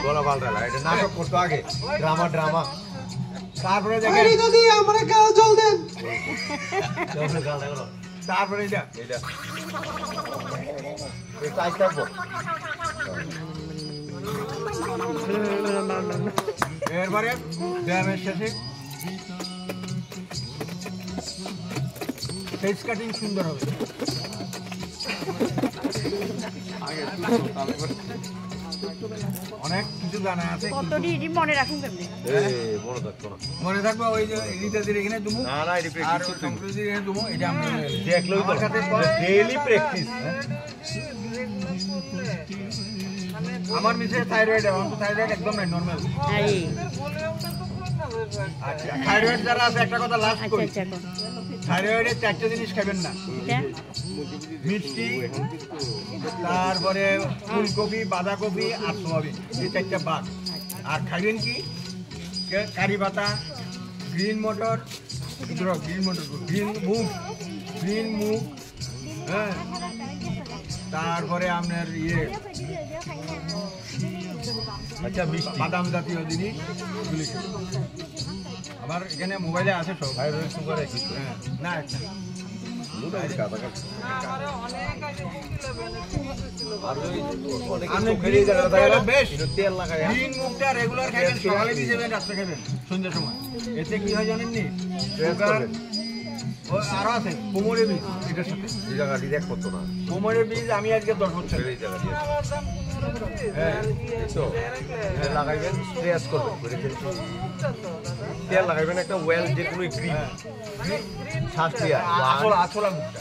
গলা পাল্টালা এটা নাটক করতো আগে ড্রামা তারপরে দেখেন এই দাদি আমরা কাল জল দেন তারপরে এটা টাইট থাকবো এরপরে ড্যামের শেষে ফেস কাটিং সুন্দর হবে অনেক কিছু জানা আছে কতটি মনে রাখুন কেমনে মনে থাকবে ওই যে রিতাদের এখানে তুমি না এটা প্র্যাকটিস সম্প্রতি এখানে তুমি এটা আমরা দেখলেই তো ডেইলি প্র্যাকটিস আমার মিসে থাইরয়েড আমার তো থাইরয়েড একদম নাই নরমাল আচ্ছা থাইরয়েড যারা আছে একটা কথা লাস্ট করি থাইরয়েডের চারটি জিনিস খাবেন না মিষ্টি তারপরে ফুলকপি বাঁধাকপি আর সোয়াবিন এই চারটা বাদ আর খাবেন কি কারি পাতা গ্রিন মটর গ্রিন মুগ হ্যাঁ তারপরে আপনার আচ্ছা মিষ্টি বাদাম জাতীয় জিনিস আমার এখানে মোবাইলে আছে সব না রেগুলার খাবেন সকালে ভিজাবেন রাত্রে খাবেন সন্ধ্যার সময় এতে কি হয় জানেননি আরো আছে কোমরের বীজ এটার সাথে এই জায়গাটি দেখ করতো না কোমরের বীজ আমি আজকে 10 বছর এই জায়গাটি হ্যাঁ তো লাগাইবেন স্ট্রেস করবেন তেল লাগাইবেন একটা ওয়েল যে কোনো ক্রিম শ্বাস দিয়া আসল মুখটা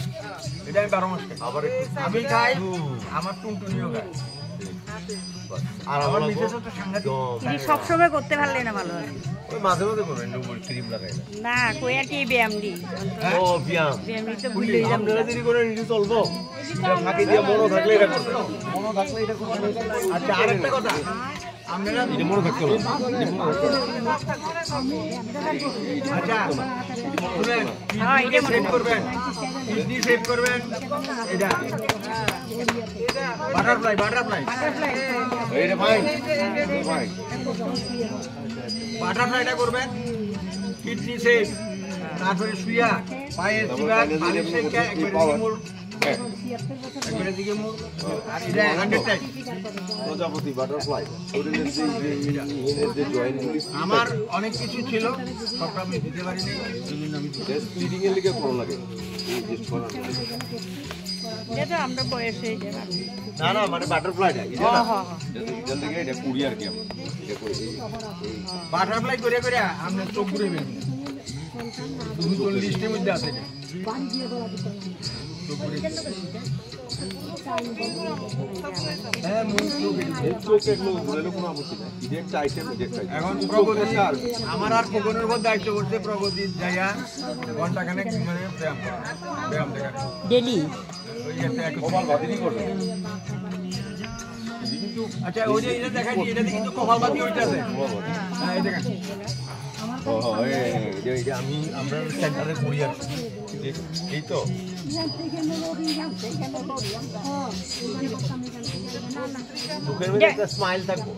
এটা আমি 12 মাস খাই আবার আমি খাই আমার টুনটুনিও খায় আর আমার মিসেস তো সাংঘাতিক সব সময় করতে পারলে না ভালো হয় ওই মাঝে মাঝে করবেন উপর ক্রিম লাগাই না কোয়াটি ব্যায়াম দি ও ব্যায়াম তো ভুলে যাব আমরা যদি করে নিজে চলবো এটা ফাঁকি দিয়ে মনো থাকলে এটা করতে আচ্ছা আরেকটা কথা আপনারা এটা মনো থাকতে হবে আচ্ছা শুনেন হ্যাঁ এটা সেভ করবেন কিডনি সেভ করবেন এটা বাটারফ্লাই এইটা ভাই বাটারফ্লাইটা করবেন কিডনি সেভ তারপরে শুয়া পায়ের চিবাক পানির সেকা একবারে মোর একবারে দিকে মোর আর এটা 100 টাইম প্রজাপতি বাটারফ্লাই আমার অনেক কিছু ছিল সবটা আমি দিতে পারিনি আমি স্পিডিং এর লিগে কোন লাগে এটা আমরা বয়সে যাবে না মানে বাটারফ্লাইটা এটা না এটা থেকে এটা কুড়ি আর কি এটা কই বাটারফ্লাই করে আমরা চোখ ঘুরে বের 40 এর মধ্যে আছে এটা হ্যাঁ এখন প্রগতি আমার আর খোকনের উপর দায়িত্ব করছে প্রগতি যাইয়া ঘন্টাখানেক মানে ব্যায়াম দেখা ডেলি ওই একটা আচ্ছা ওই যে এটা দেখাচ্ছি এটাতে কিন্তু কপালভাতি হইতেছে হ্যাঁ এই দেখেন আমরা সেন্টারে করি আর এই তো মুখের মধ্যে একটা স্মাইল থাকবো